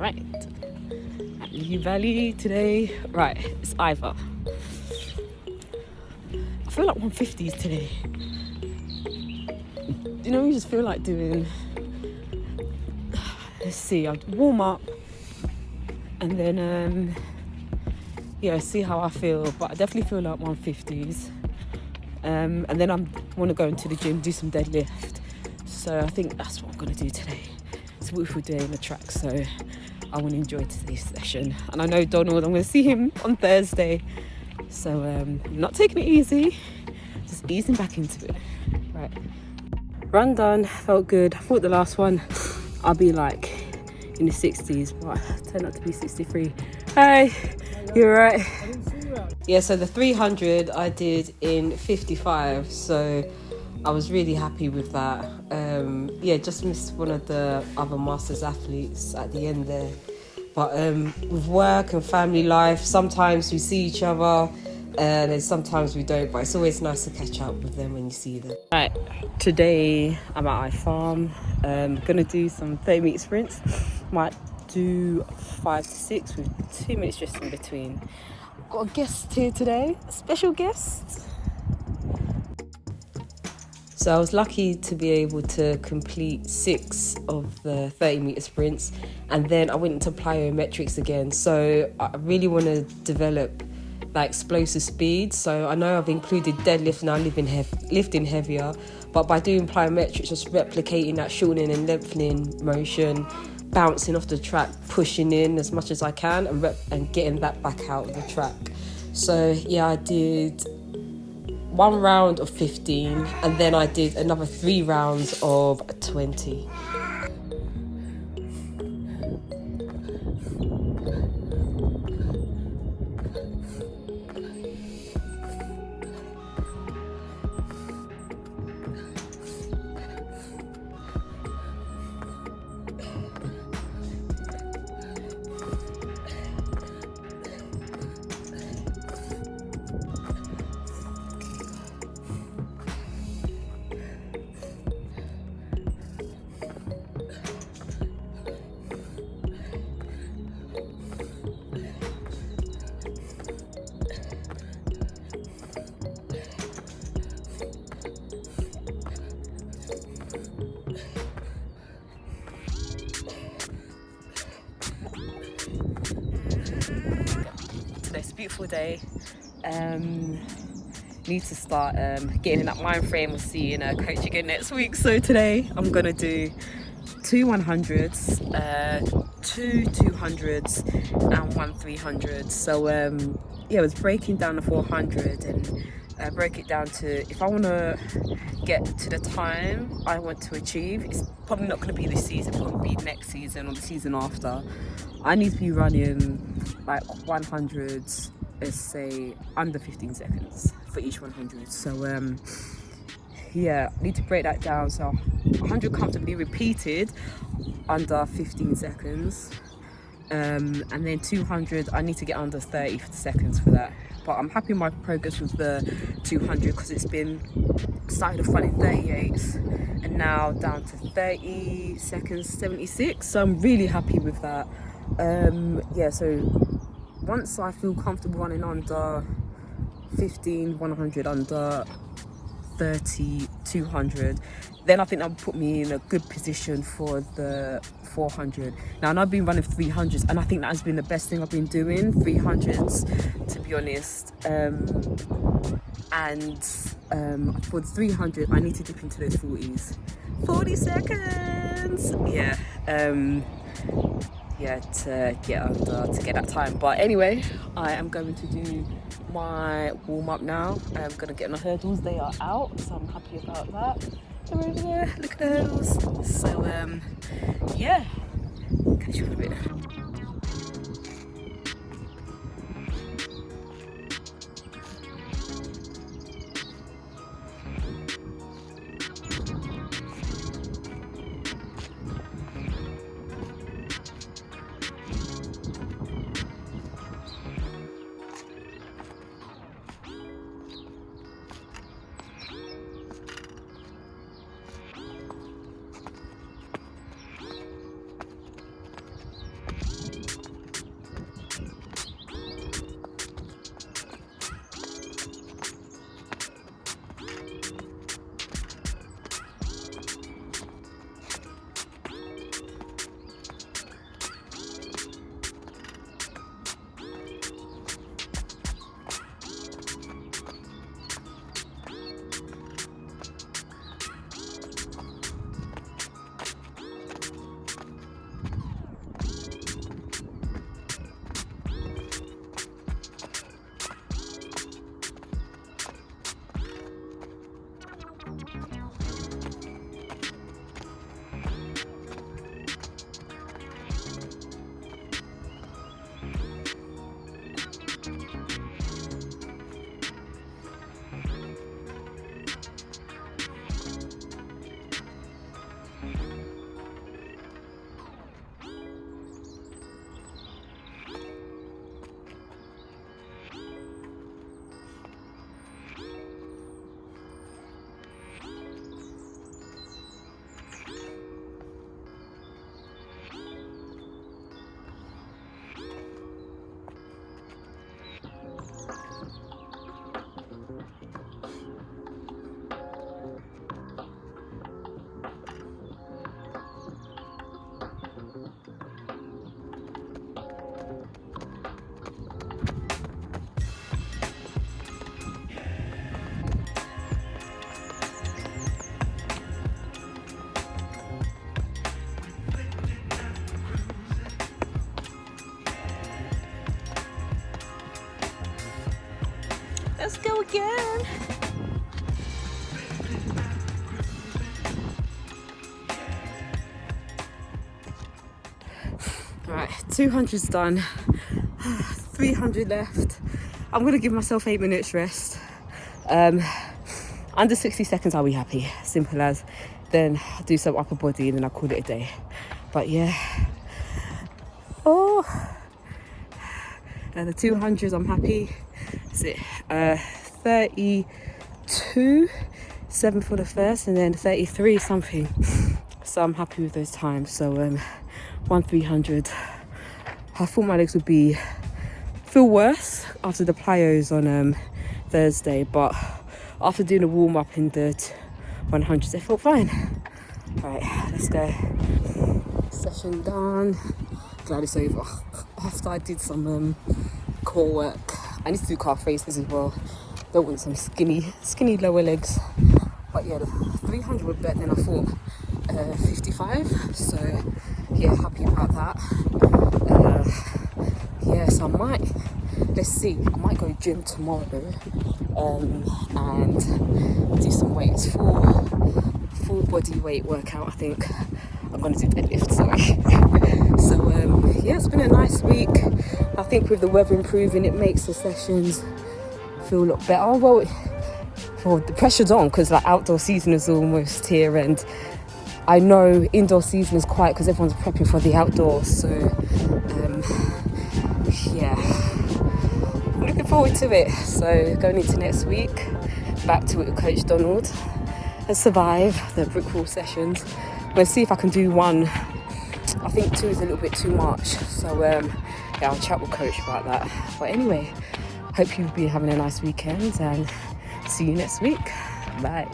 Right, at Lee Valley today. Right, it's either. I feel like 150s today. You know, you just feel like doing. Let's see, I'll warm up and then see how I feel. But I definitely feel like 150s. And then I want to go into the gym, do some deadlift. So I think that's what I'm going to do today. It's a beautiful day in the track, so I want to enjoy today's session. And I know Donald, I'm going to see him on Thursday. So I'm not taking it easy, just easing back into it. Right. Run done, felt good. I thought the last one I'll be like in the 60s, but I turned out to be 63. Hey, you alright? Yeah, so the 300 I did in 55, so I was really happy with that. Just missed one of the other Masters athletes at the end there. But with work and family life, sometimes we see each other and then sometimes we don't, but it's always nice to catch up with them when you see them. Right, today I'm at iFarm. Gonna do some 30-meter sprints. Might do 5 to 6 with 2 minutes just in between. Got a guest here today, a special guest. So I was lucky to be able to complete 6 of the 30-meter sprints, and then I went into plyometrics again. So I really want to develop that explosive speed. So I know I've included deadlift now, lifting heavier, but by doing plyometrics, just replicating that shortening and lengthening motion, bouncing off the track, pushing in as much as I can, and getting that back out of the track. So yeah, I did 1 round of 15, and then I did another 3 rounds of 20. Today's a beautiful day. Need to start getting in that mind frame of seeing a coach again next week. So today I'm gonna do 2 100s, 2 200s and 1 300. So it was breaking down the 400 and broke it down to, if I want to get to the time I want to achieve, it's probably not going to be this season, it'll be next season or the season after. I need to be running like 100s, let's say under 15 seconds for each 100. So I need to break that down. So 100 comfortably repeated under 15 seconds. And then 200, I need to get under 30 seconds for that. But I'm happy with my progress with the 200 because it's been started off running 38s and now down to 30 seconds 76. So I'm really happy with that. So once I feel comfortable running under 15, 100, under 30, 200, then I think that would put me in a good position for the 400. Now, I've been running 300s, and I think that has been the best thing I've been doing, 300s, to be honest. For the 300, I need to dip into those 40s. 40 seconds! To get that time. But anyway, I am going to do my warm-up now. I'm going to get my hurdles. They are out, so I'm happy about that. They're over there. Look at the hurdles. So, catch you in a bit. again. Right, 200's done, 300 left. I'm gonna give myself 8 minutes rest. Under 60 seconds I'll be happy, simple as. Then I'll do some upper body and then I'll call it a day. But yeah, and the 200s I'm happy. That's it, 32.7 for the first and then 33 something. So I'm happy with those times. So 1-300. I thought my legs would feel worse after the plyos on Thursday, but after doing a warm up in the 100s, they felt fine. Right, let's go. Session done. Glad it's over. After I did some core work, I need to do calf raises as well. Don't want some skinny lower legs. But yeah, the 300 were better than I thought. 55. So yeah, happy about that. Yeah, so let's see, I might go gym tomorrow and do some weights, full body weight workout. I think I'm going to do deadlift, sorry. So yeah, it's been a nice week. I think with the weather improving, it makes the sessions feel a lot better. Well, the pressure's on because like outdoor season is almost here, and I know indoor season is quiet because everyone's prepping for the outdoors. So yeah, I'm looking forward to it. So going into next week, back to it with Coach Donald and survive the brick wall sessions. I'm going to see if I can do one. I think 2 is a little bit too much. So yeah, I'll chat with Coach about that. But anyway, hope you've been having a nice weekend and see you next week. Bye.